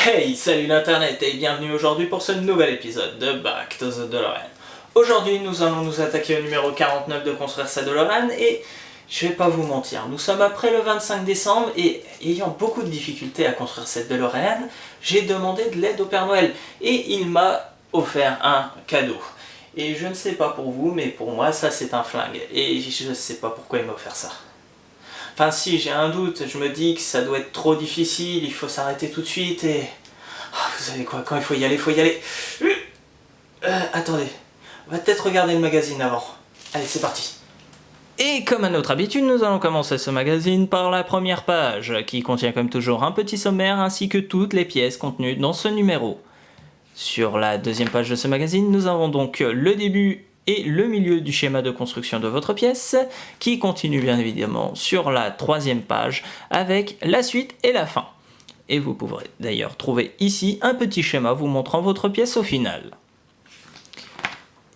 Hey, salut l'internet et bienvenue aujourd'hui pour ce nouvel épisode de Back to the DeLorean. Aujourd'hui nous allons nous attaquer au numéro 49 de Construire sa DeLorean et je vais pas vous mentir, nous sommes après le 25 décembre et ayant beaucoup de difficultés à construire cette DeLorean, j'ai demandé de l'aide au Père Noël et il m'a offert un cadeau. Et je ne sais pas pour vous, mais pour moi ça c'est un flingue et je ne sais pas pourquoi il m'a offert ça. Enfin si, j'ai un doute, je me dis que ça doit être trop difficile, il faut s'arrêter tout de suite et... vous savez quoi, quand il faut y aller, il faut y aller. Attendez, on va peut-être regarder le magazine avant. Allez, c'est parti. Et comme à notre habitude, nous allons commencer ce magazine par la première page, qui contient comme toujours un petit sommaire ainsi que toutes les pièces contenues dans ce numéro. Sur la deuxième page de ce magazine, nous avons donc le début et le milieu du schéma de construction de votre pièce, qui continue bien évidemment sur la troisième page, avec la suite et la fin. Et vous pourrez d'ailleurs trouver ici un petit schéma vous montrant votre pièce au final.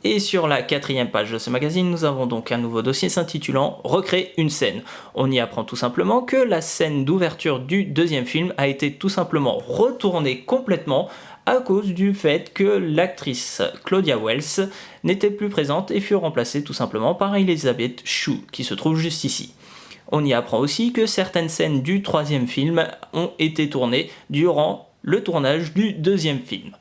Et sur la quatrième page de ce magazine, nous avons donc un nouveau dossier s'intitulant « Recréer une scène ». On y apprend tout simplement que la scène d'ouverture du deuxième film a été tout simplement retournée complètement à cause du fait que l'actrice Claudia Wells n'était plus présente et fut remplacée tout simplement par Elizabeth Shue, qui se trouve juste ici. On y apprend aussi que certaines scènes du troisième film ont été tournées durant le tournage du deuxième film.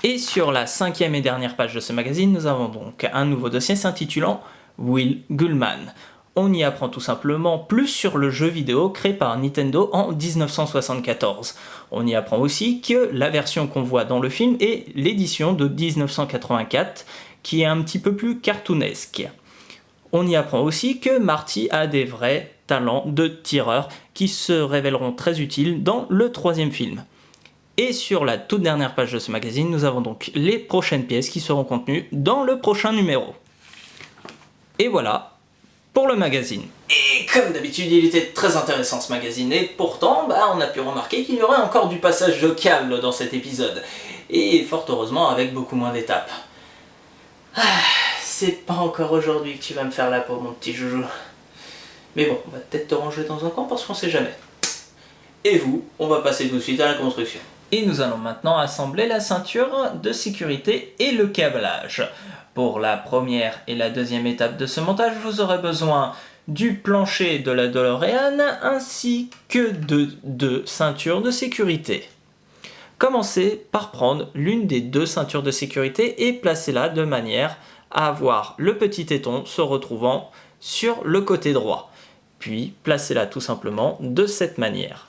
Et sur la cinquième et dernière page de ce magazine, nous avons donc un nouveau dossier s'intitulant Will Gullman. On y apprend tout simplement plus sur le jeu vidéo créé par Nintendo en 1974. On y apprend aussi que la version qu'on voit dans le film est l'édition de 1984, qui est un petit peu plus cartoonesque. On y apprend aussi que Marty a des vrais talents de tireur qui se révéleront très utiles dans le troisième film. Et sur la toute dernière page de ce magazine, nous avons donc les prochaines pièces qui seront contenues dans le prochain numéro. Et voilà pour le magazine. Et comme d'habitude, il était très intéressant ce magazine, et pourtant, on a pu remarquer qu'il y aurait encore du passage de câble dans cet épisode. Et fort heureusement avec beaucoup moins d'étapes. C'est pas encore aujourd'hui que tu vas me faire la peau, mon petit joujou. Mais bon, on va peut-être te ranger dans un coin parce qu'on sait jamais. Et vous, on va passer tout de suite à la construction. Et nous allons maintenant assembler la ceinture de sécurité et le câblage. Pour la première et la deuxième étape de ce montage, vous aurez besoin du plancher de la DeLorean ainsi que de deux ceintures de sécurité. Commencez par prendre l'une des deux ceintures de sécurité et placez-la de manière à avoir le petit téton se retrouvant sur le côté droit. Puis placez-la tout simplement de cette manière.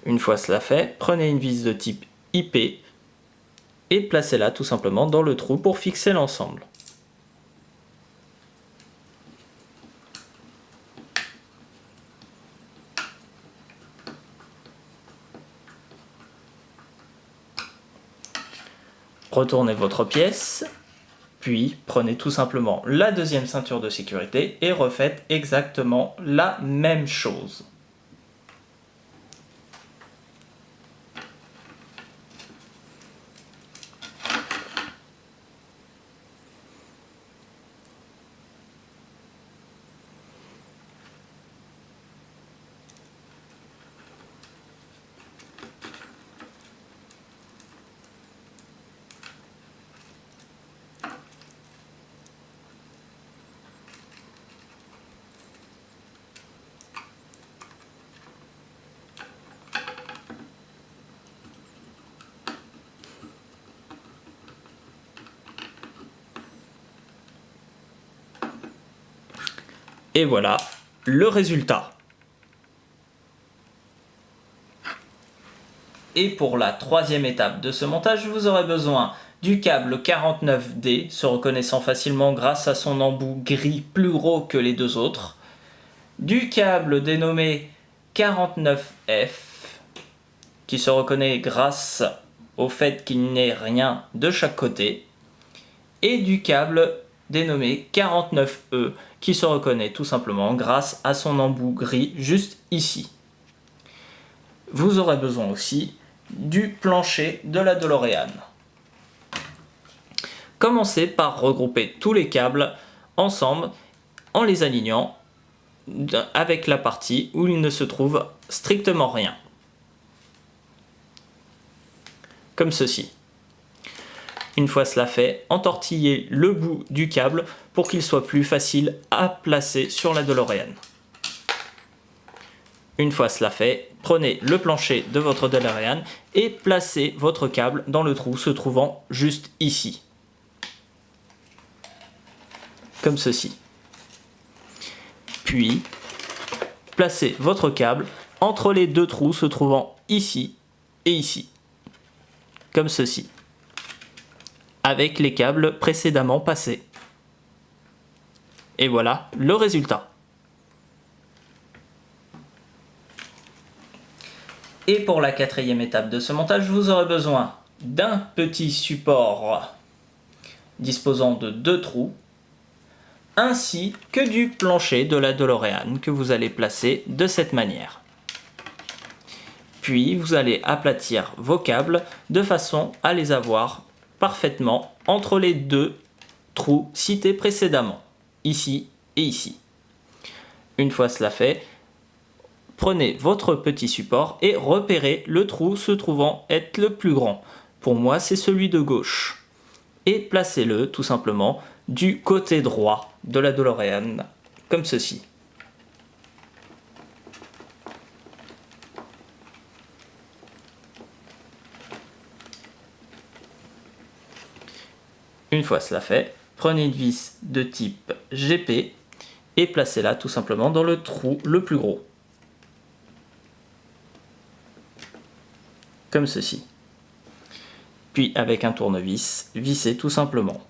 Une fois cela fait, prenez une vis de type IP et placez-la tout simplement dans le trou pour fixer l'ensemble. Retournez votre pièce, puis prenez tout simplement la deuxième ceinture de sécurité et refaites exactement la même chose. Et voilà le résultat. Et pour la troisième étape de ce montage, vous aurez besoin du câble 49D, se reconnaissant facilement grâce à son embout gris plus gros que les deux autres, du câble dénommé 49F, qui se reconnaît grâce au fait qu'il n'y ait rien de chaque côté, et du câble dénommé 49E, qui se reconnaît tout simplement grâce à son embout gris juste ici. Vous aurez besoin aussi du plancher de la DeLorean. Commencez par regrouper tous les câbles ensemble en les alignant avec la partie où il ne se trouve strictement rien. Comme ceci. Une fois cela fait, entortillez le bout du câble pour qu'il soit plus facile à placer sur la DeLorean. Une fois cela fait, prenez le plancher de votre DeLorean et placez votre câble dans le trou se trouvant juste ici. Comme ceci. Puis, placez votre câble entre les deux trous se trouvant ici et ici. Comme ceci. Avec les câbles précédemment passés. Et voilà le résultat. Et pour la quatrième étape de ce montage, vous aurez besoin d'un petit support disposant de 2 trous, ainsi que du plancher de la DeLorean que vous allez placer de cette manière. Puis vous allez aplatir vos câbles de façon à les avoir parfaitement entre les 2 trous cités précédemment, ici et ici. Une fois cela fait, prenez votre petit support et repérez le trou se trouvant être le plus grand. Pour moi, c'est celui de gauche. Et placez-le tout simplement du côté droit de la DeLorean, comme ceci. Une fois cela fait, prenez une vis de type GP et placez-la tout simplement dans le trou le plus gros. Comme ceci. Puis avec un tournevis, vissez tout simplement.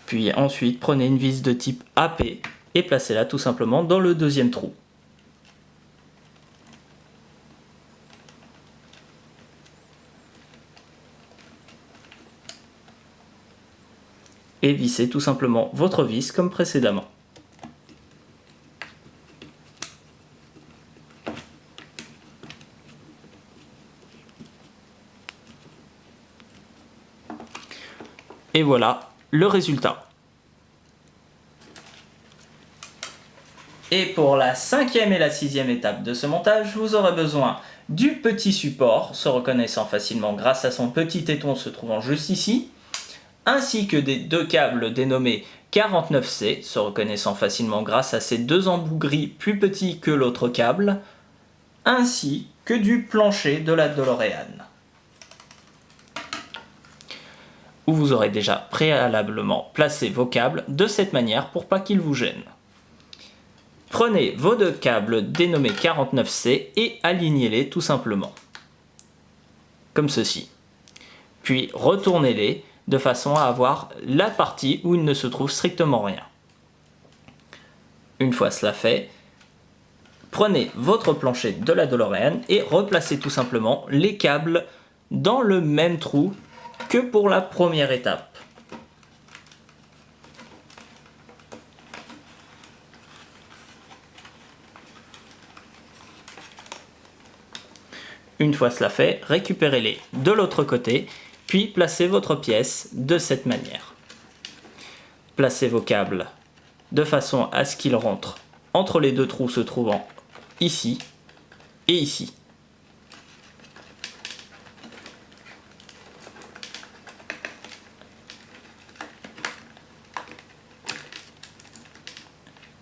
Puis ensuite, prenez une vis de type AP et placez-la tout simplement dans le deuxième trou. Et vissez tout simplement votre vis comme précédemment. Et voilà le résultat. Et pour la 5e et la 6e étape de ce montage, vous aurez besoin du petit support, se reconnaissant facilement grâce à son petit téton se trouvant juste ici, ainsi que des 2 câbles dénommés 49C, se reconnaissant facilement grâce à ces 2 embouts gris plus petits que l'autre câble, ainsi que du plancher de la DeLorean, où vous aurez déjà préalablement placé vos câbles de cette manière pour pas qu'ils vous gênent. Prenez vos 2 câbles dénommés 49C et alignez-les tout simplement, comme ceci. Puis retournez-les de façon à avoir la partie où il ne se trouve strictement rien. Une fois cela fait, prenez votre plancher de la DeLorean et replacez tout simplement les câbles dans le même trou que pour la première étape. Une fois cela fait, récupérez-les de l'autre côté, puis placez votre pièce de cette manière. Placez vos câbles de façon à ce qu'ils rentrent entre les 2 trous se trouvant ici et ici.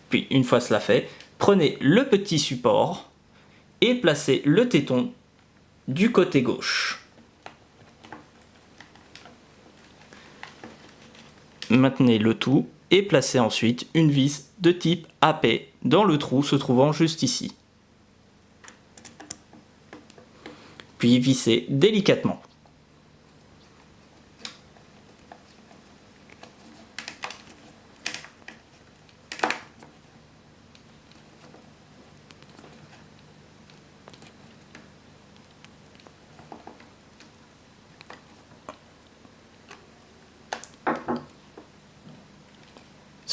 Puis une fois cela fait, prenez le petit support et placez le téton du côté gauche. Maintenez le tout et placez ensuite une vis de type AP dans le trou se trouvant juste ici. Puis vissez délicatement.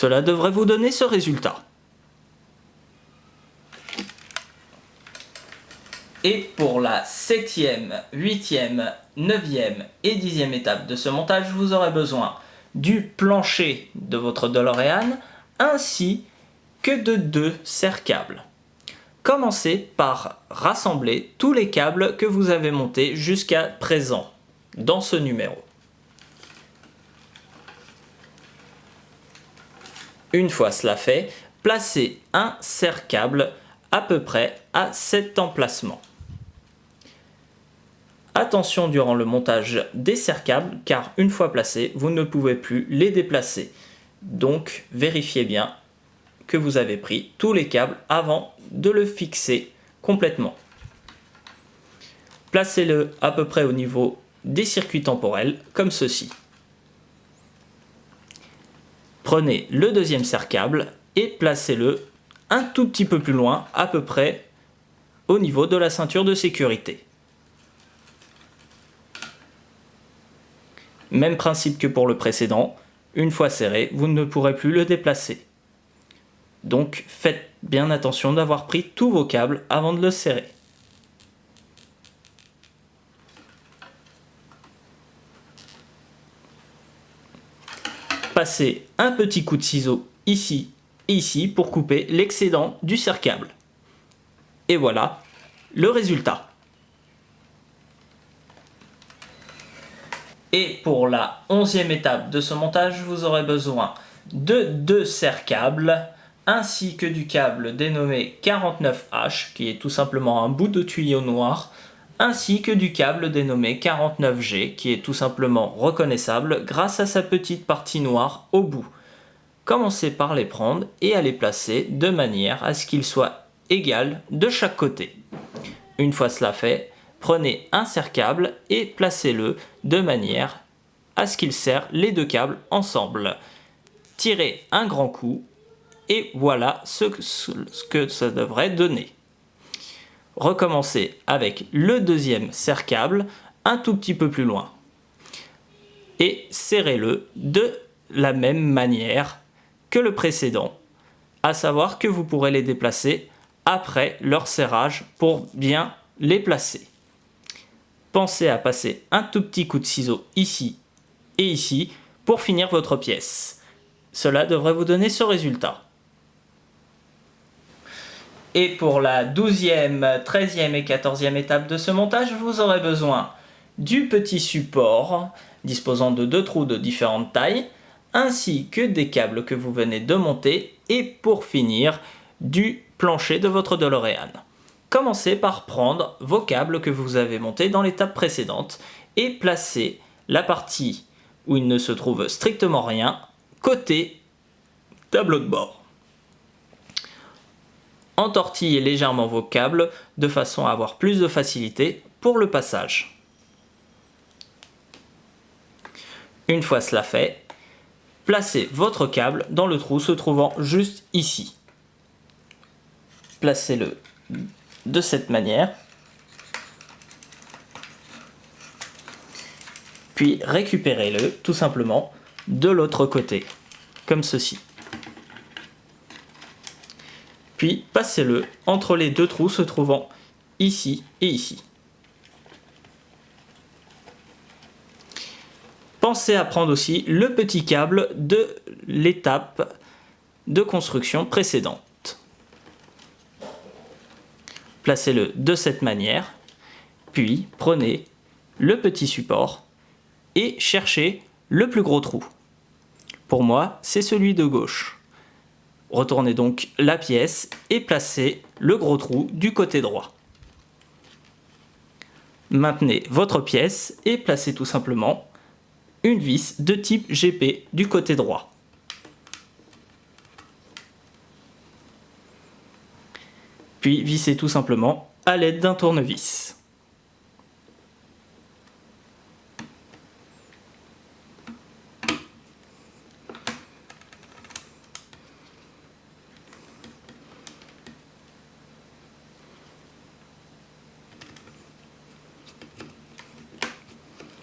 Cela devrait vous donner ce résultat. Et pour la 7e, 8e, 9e et 10e étape de ce montage, vous aurez besoin du plancher de votre DeLorean ainsi que de 2 serre-câbles. Commencez par rassembler tous les câbles que vous avez montés jusqu'à présent dans ce numéro. Une fois cela fait, placez un serre-câble à peu près à cet emplacement. Attention durant le montage des serre-câbles car une fois placés, vous ne pouvez plus les déplacer. Donc vérifiez bien que vous avez pris tous les câbles avant de le fixer complètement. Placez-le à peu près au niveau des circuits temporels comme ceci. Prenez le deuxième serre-câble et placez-le un tout petit peu plus loin, à peu près au niveau de la ceinture de sécurité. Même principe que pour le précédent, une fois serré, vous ne pourrez plus le déplacer. Donc faites bien attention d'avoir pris tous vos câbles avant de le serrer. Passez un petit coup de ciseau ici et ici pour couper l'excédent du serre-câble. Et voilà le résultat. Et pour la 11e étape de ce montage, vous aurez besoin de 2 serre-câbles ainsi que du câble dénommé 49H qui est tout simplement un bout de tuyau noir ainsi que du câble dénommé 49G qui est tout simplement reconnaissable grâce à sa petite partie noire au bout. Commencez par les prendre et à les placer de manière à ce qu'ils soient égaux de chaque côté. Une fois cela fait, prenez un serre-câble et placez-le de manière à ce qu'il serre les 2 câbles ensemble. Tirez un grand coup et voilà ce que ça devrait donner. Recommencez avec le deuxième serre-câble un tout petit peu plus loin et serrez-le de la même manière que le précédent, à savoir que vous pourrez les déplacer après leur serrage pour bien les placer. Pensez à passer un tout petit coup de ciseau ici et ici pour finir votre pièce. Cela devrait vous donner ce résultat. Et pour la 12e, 13e et 14e étape de ce montage, vous aurez besoin du petit support disposant de 2 trous de différentes tailles, ainsi que des câbles que vous venez de monter et pour finir du plancher de votre DeLorean. Commencez par prendre vos câbles que vous avez montés dans l'étape précédente et placez la partie où il ne se trouve strictement rien côté tableau de bord. Entortillez légèrement vos câbles de façon à avoir plus de facilité pour le passage. Une fois cela fait, placez votre câble dans le trou se trouvant juste ici. Placez-le de cette manière. Puis récupérez-le tout simplement de l'autre côté, comme ceci. Puis passez-le entre les 2 trous se trouvant ici et ici. Pensez à prendre aussi le petit câble de l'étape de construction précédente. Placez-le de cette manière, puis prenez le petit support et cherchez le plus gros trou. Pour moi, c'est celui de gauche. Retournez donc la pièce et placez le gros trou du côté droit. Maintenez votre pièce et placez tout simplement une vis de type GP du côté droit. Puis vissez tout simplement à l'aide d'un tournevis.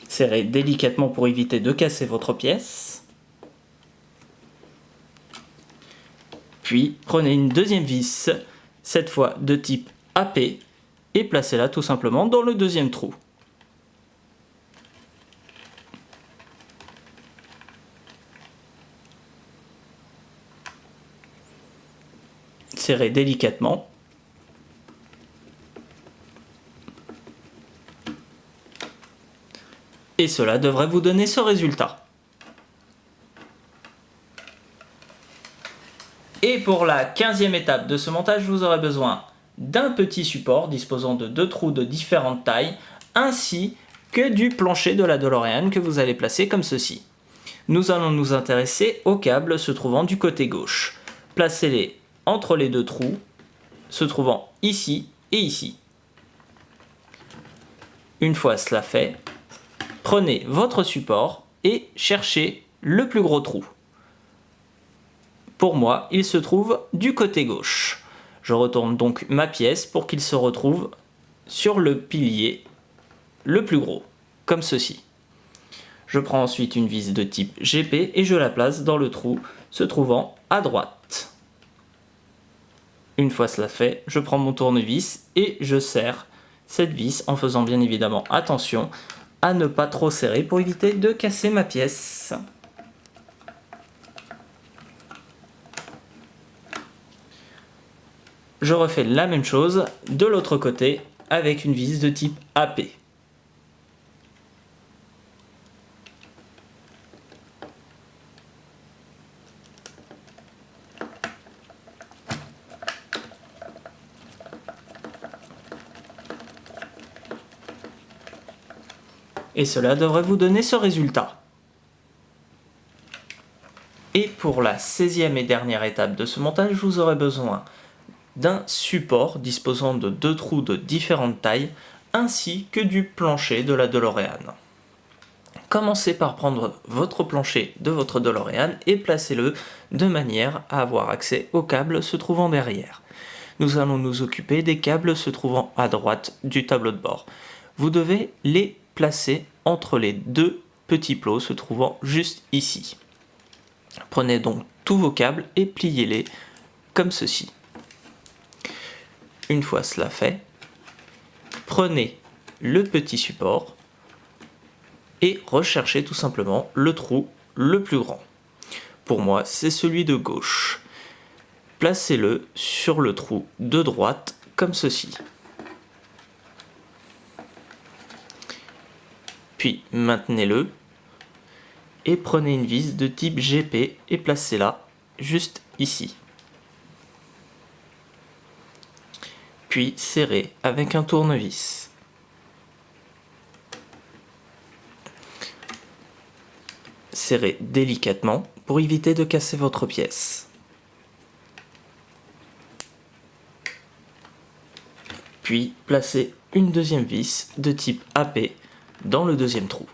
Serrez délicatement pour éviter de casser votre pièce. Puis prenez une deuxième vis, cette fois de type AP, et placez-la tout simplement dans le deuxième trou. Serrez délicatement. Et cela devrait vous donner ce résultat. Et pour la 15e étape de ce montage, vous aurez besoin d'un petit support disposant de 2 trous de différentes tailles, ainsi que du plancher de la DeLorean que vous allez placer comme ceci. Nous allons nous intéresser aux câbles se trouvant du côté gauche. Placez-les entre les 2 trous, se trouvant ici et ici. Une fois cela fait, prenez votre support et cherchez le plus gros trou. Pour moi, il se trouve du côté gauche. Je retourne donc ma pièce pour qu'il se retrouve sur le pilier le plus gros, comme ceci. Je prends ensuite une vis de type GP et je la place dans le trou se trouvant à droite. Une fois cela fait, je prends mon tournevis et je serre cette vis en faisant bien évidemment attention à ne pas trop serrer pour éviter de casser ma pièce. Je refais la même chose de l'autre côté avec une vis de type AP. Et cela devrait vous donner ce résultat. Et pour la 16e et dernière étape de ce montage, vous aurez besoin d'un support disposant de 2 trous de différentes tailles, ainsi que du plancher de la DeLorean. Commencez par prendre votre plancher de votre DeLorean et placez-le de manière à avoir accès aux câbles se trouvant derrière. Nous allons nous occuper des câbles se trouvant à droite du tableau de bord. Vous devez les placer entre les 2 petits plots se trouvant juste ici. Prenez donc tous vos câbles et pliez-les comme ceci. Une fois cela fait, prenez le petit support et recherchez tout simplement le trou le plus grand. Pour moi, c'est celui de gauche. Placez-le sur le trou de droite comme ceci. Puis maintenez-le et prenez une vis de type GP et placez-la juste ici. Puis serrez avec un tournevis. Serrez délicatement pour éviter de casser votre pièce. Puis placez une deuxième vis de type AP dans le deuxième trou.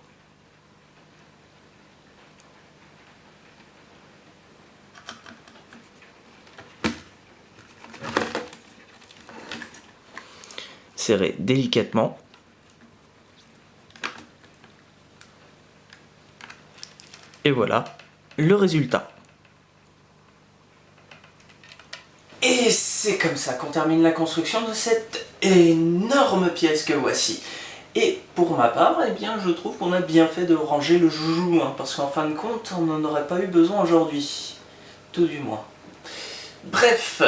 Serrez délicatement. Et voilà le résultat. Et c'est comme ça qu'on termine la construction de cette énorme pièce que voici. Et pour ma part, eh bien, je trouve qu'on a bien fait de ranger le joujou, hein, parce qu'en fin de compte, on n'en aurait pas eu besoin aujourd'hui. Tout du moins. Bref,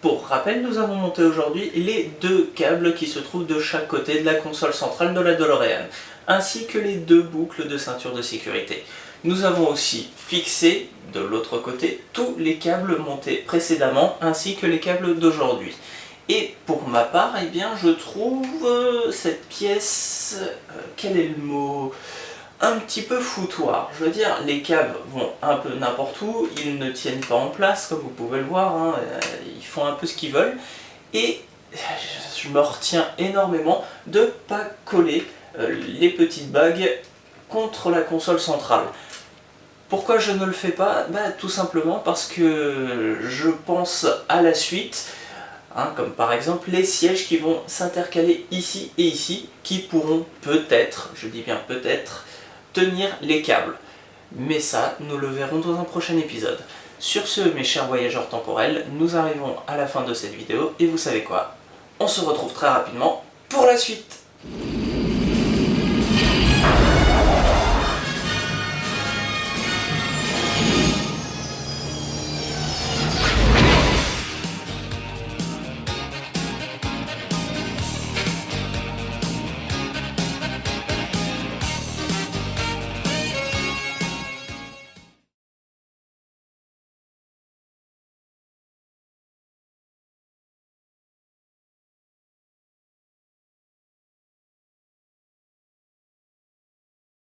pour rappel, nous avons monté aujourd'hui les 2 câbles qui se trouvent de chaque côté de la console centrale de la DeLorean, ainsi que les 2 boucles de ceinture de sécurité. Nous avons aussi fixé, de l'autre côté, tous les câbles montés précédemment, ainsi que les câbles d'aujourd'hui. Et pour ma part, eh bien, je trouve cette pièce, quel est le mot ? Un petit peu foutoir. Je veux dire, les câbles vont un peu n'importe où, ils ne tiennent pas en place, comme vous pouvez le voir, hein, ils font un peu ce qu'ils veulent. Et je me retiens énormément de ne pas coller les petites bagues contre la console centrale. Pourquoi je ne le fais pas ? Tout simplement parce que je pense à la suite, hein, comme par exemple les sièges qui vont s'intercaler ici et ici, qui pourront peut-être, je dis bien peut-être, tenir les câbles. Mais ça, nous le verrons dans un prochain épisode. Sur ce, mes chers voyageurs temporels, nous arrivons à la fin de cette vidéo et vous savez quoi? On se retrouve très rapidement pour la suite.